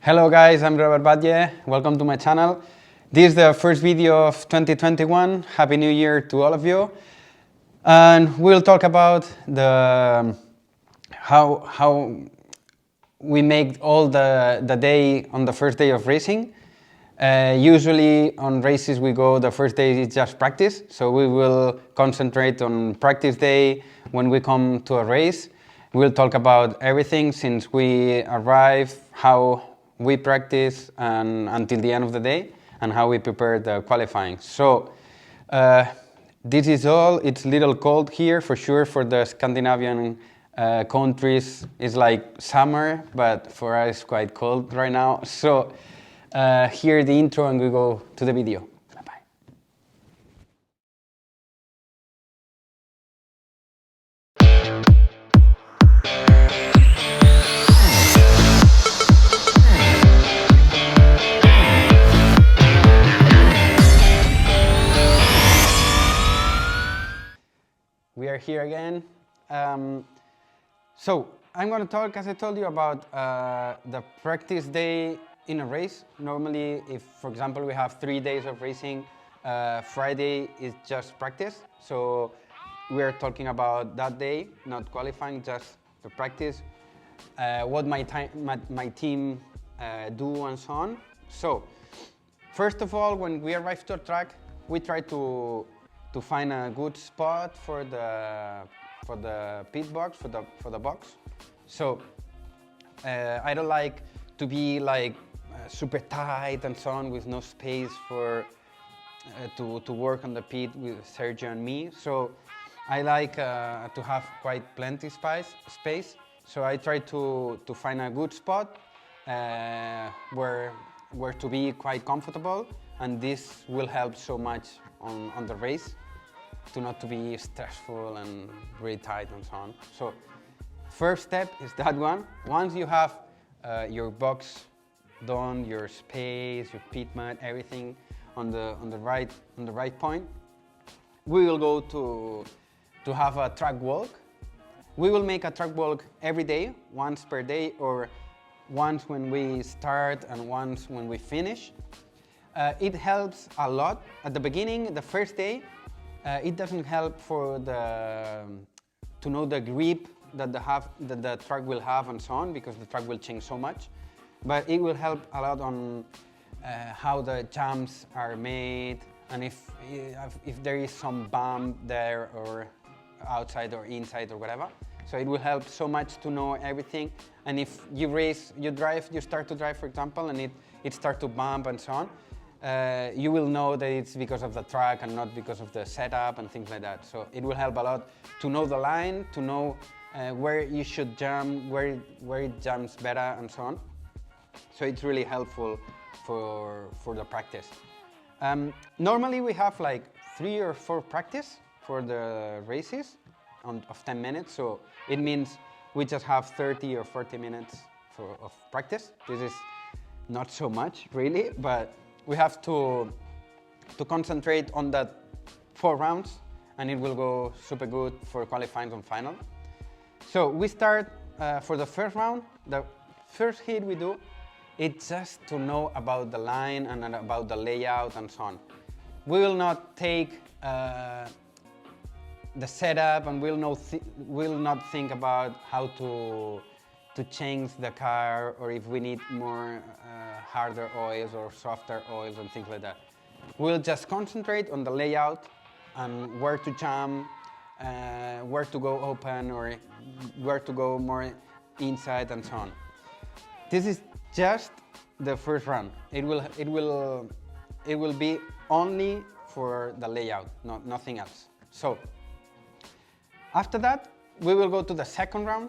Hello guys, I'm Batlle. Welcome to my channel. This is the first video of 2021. Happy New Year to all of you. And we'll talk about how we make all the day on the first day of racing. Usually on races the first day is just practice. So we will concentrate on practice day when we come to a race. We'll talk about everything since we arrive, how we practice and until the end of the day, and how we prepare the qualifying. So this is all. It's a little cold here for sure. For the Scandinavian countries, it's like summer, but for us it's quite cold right now. So here the intro, and we go to the video. We are here again. So I'm going to talk, as I told you, about the practice day in a race. Normally, if, for example, we have 3 days of racing, Friday is just practice. So we're talking about that day, not qualifying, just the practice, what my team do and so on. So first of all, when we arrive to a track, we try to find a good spot for the pit box, for the box. So I don't like to be like super tight and so on, with no space for to work on the pit with Sergio and me. So I like to have quite plenty space. So I try to find a good spot where to be quite comfortable, and this will help so much on the race, to not to be stressful and really tight and so on. So first step is that one. Once you have your box done, your space, your pit mat, everything on the right point, we will go to have a track walk. We will make a track walk every day, once per day, or once when we start and once when we finish. It helps a lot. At the beginning, the first day, it doesn't help to know the grip that the track will have and so on, because the track will change so much. But it will help a lot on how the jumps are made, and if there is some bump there or outside or inside or whatever. So it will help so much to know everything. And if you start to drive, for example, and it starts to bump and so on, you will know that it's because of the track and not because of the setup and things like that. So it will help a lot to know the line, to know where you should jump, where it jumps better and so on. So it's really helpful for the practice. Normally we have like 3 or 4 practice for the races of 10 minutes. So it means we just have 30 or 40 minutes of practice. This is not so much really, but we have to concentrate on that 4 rounds, and it will go super good for qualifying and final. So we start for the first round. The first hit we do, it's just to know about the line and about the layout and so on. We will not take the setup, and we'll not think about how to change the car, or if we need more harder oils or softer oils and things like that. We'll just concentrate on the layout and where to jump, where to go open, or where to go more inside and so on. This is just the first round. It will be only for the layout, nothing else. So after that, we will go to the second round.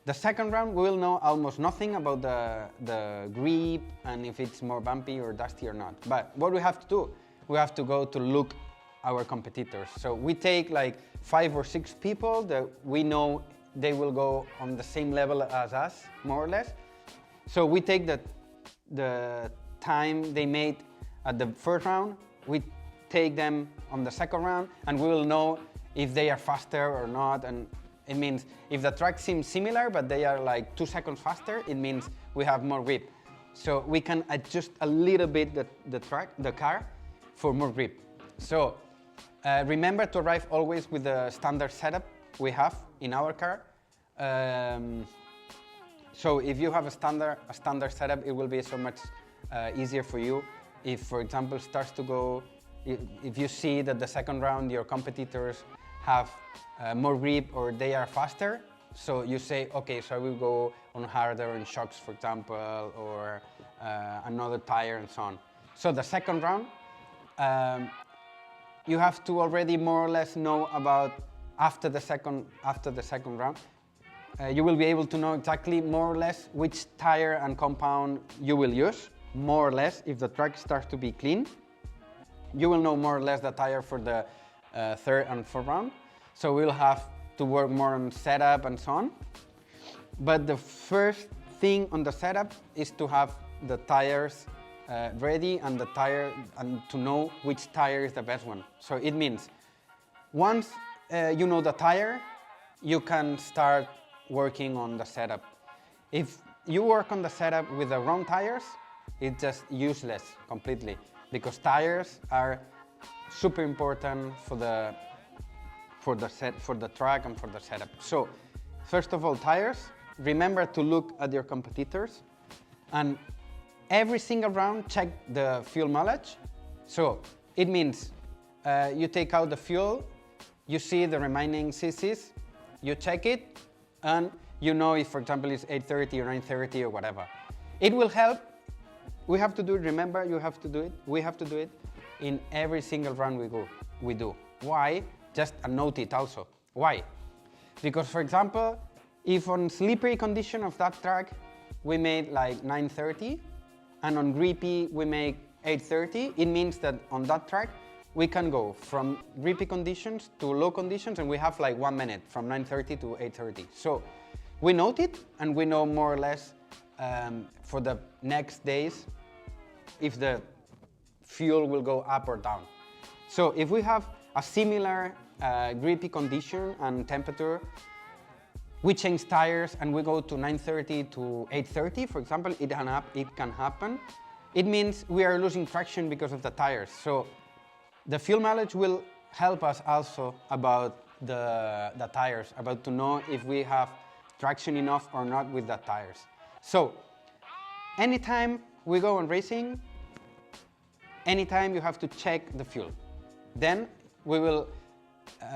The second round, we will know almost nothing about the grip and if it's more bumpy or dusty or not. But what we have to do, we have to go to look our competitors. So we take like 5 or 6 people that we know they will go on the same level as us, more or less. So we take the time they made at the first round, we take them on the second round, and we will know if they are faster or not. And it means if the track seems similar, but they are like 2 seconds faster, it means we have more grip. So we can adjust a little bit the car for more grip. So remember to arrive always with the standard setup we have in our car. So if you have a standard setup, it will be so much easier for you. If, for example, starts to go, if you see that the second round your competitors have more grip or they are faster, so you say, okay, so I will go on harder on shocks, for example, or another tire and so on. So the second round, you have to already more or less know about after the second round. You will be able to know exactly more or less which tire and compound you will use, more or less. If the track starts to be clean, you will know more or less the tire for the third and fourth round. So we'll have to work more on setup and so on. But the first thing on the setup is to have the tires ready and to know which tire is the best one. So it means once you know the tire, you can start working on the setup. If you work on the setup with the wrong tires, it's just useless completely, because tires are super important for the track and for the setup. So first of all, tires. Remember to look at your competitors, and every single round check the fuel mileage. So it means you take out the fuel, you see the remaining cc's, you check it, and you know if, for example, it's 830 or 930 or whatever. It will help. We have to do it. Remember, you have to do it. We have to do it in every single run we do. Why? Just note it also. Why? Because, for example, if on slippery condition of that track we made like 930, and on grippy we make 830, it means that on that track we can go from grippy conditions to low conditions, and we have like 1 minute from 930 to 830. So we note it, and we know more or less for the next days if the fuel will go up or down. So if we have a similar grippy condition and temperature, we change tires and we go to 930 to 830, for example, it can happen. It means we are losing traction because of the tires. So the fuel mileage will help us also about the tires, about to know if we have traction enough or not with the tires. So anytime we go on racing, anytime you have to check the fuel. Then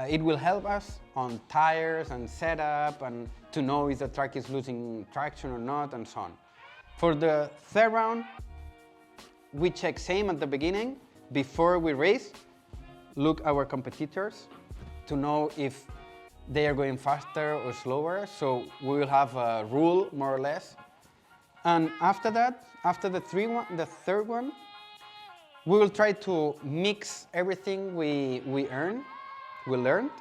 it will help us on tires and setup and to know if the track is losing traction or not and so on. For the third round, we check same at the beginning. Before we race, look our competitors to know if they are going faster or slower. So we will have a rule more or less. And after that, after the third one, we will try to mix everything we learned,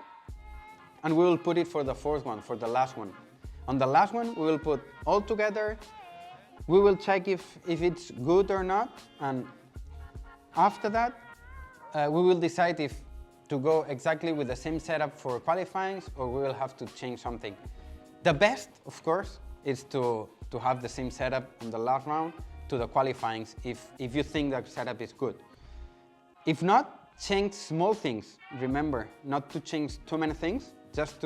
and we will put it for the fourth one, for the last one. On the last one, we will put all together. We will check if it's good or not, and after that, we will decide if to go exactly with the same setup for qualifying, or we will have to change something. The best, of course, is to have the same setup on the last round to the qualifying if you think that setup is good. If not, change small things. Remember not to change too many things, just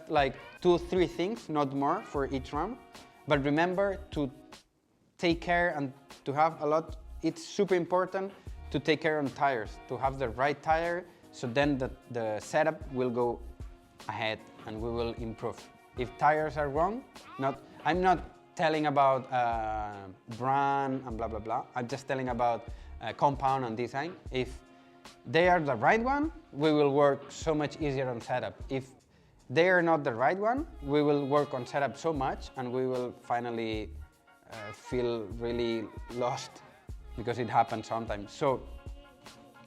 like 2-3 things, not more for each round. But remember to take care and to have a lot. It's super important to take care on tires, to have the right tire, so then the setup will go ahead and we will improve. If tires are wrong, I'm not telling about brand and blah blah blah. I'm just telling about compound and design. If they are the right one, we will work so much easier on setup. If they are not the right one, we will work on setup so much and we will finally feel really lost, because it happens sometimes. So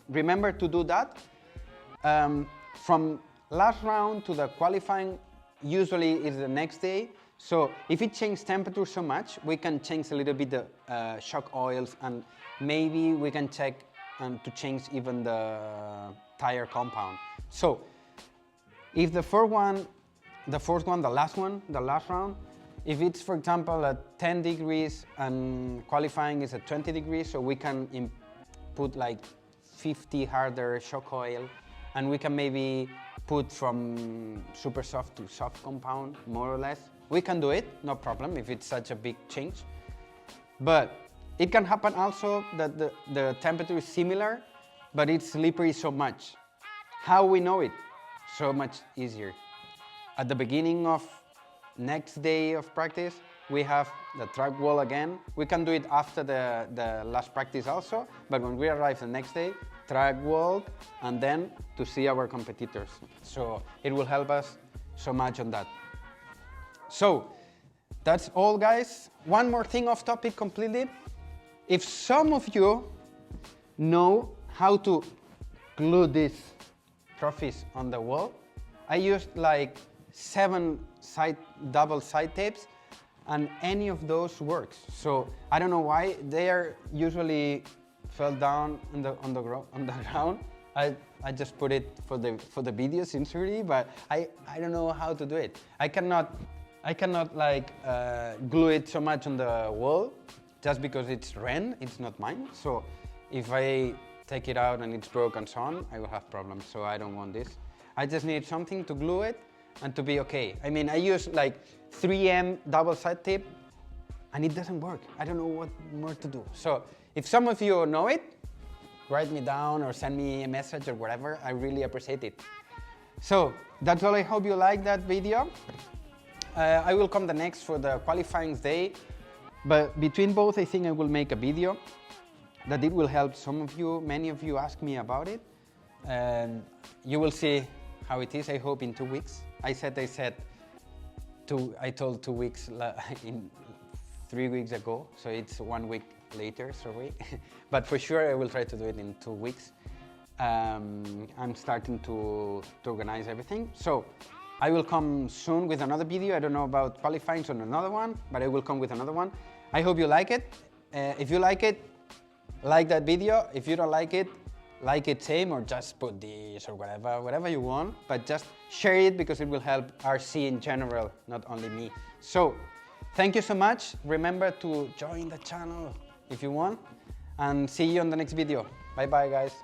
remember to do that. From last round to the qualifying, usually is the next day. So if it changes temperature so much, we can change a little bit the shock oils, and maybe we can check to change even the tire compound. So if the last round, if it's, for example, at 10 degrees and qualifying is at 20 degrees, so we can put like 50 harder shock oil, and we can maybe put from super soft to soft compound, more or less. We can do it, no problem, if it's such a big change. But it can happen also that the temperature is similar, but it's slippery so much. How we know it? So much easier. At the beginning of next day of practice, we have the track wall again. We can do it after the last practice also, but when we arrive the next day, track wall, and then to see our competitors. So it will help us so much on that. So that's all, guys. One more thing off topic completely. If some of you know how to glue these trophies on the wall, I used like 7 double side tapes, and any of those works. So I don't know why they are usually fell down on the ground. I just put it for the video sincerely, but I don't know how to do it. I cannot like glue it so much on the wall just because it's Ren, it's not mine. So if I take it out and it's broken and so on, I will have problems. So I don't want this. I just need something to glue it and to be okay. I mean, I use like 3M double side tape and it doesn't work. I don't know what more to do. So if some of you know it, write me down or send me a message or whatever. I really appreciate it. So that's all. I hope you like that video. I will come the next for the qualifying day, but between both, I think I will make a video that it will help some of you. Many of you ask me about it, and you will see how it is. I hope in 2 weeks. I told 2 weeks in 3 weeks ago, so it's 1 week later, sorry. But for sure, I will try to do it in 2 weeks. I'm starting to organize everything. So I will come soon with another video. I don't know about qualifying on another one, but I will come with another one. I hope you like it. If you like it, like that video. If you don't like it same, or just put this or whatever you want, but just share it because it will help RC in general, not only me. So thank you so much. Remember to join the channel if you want, and see you on the next video. Bye bye, guys.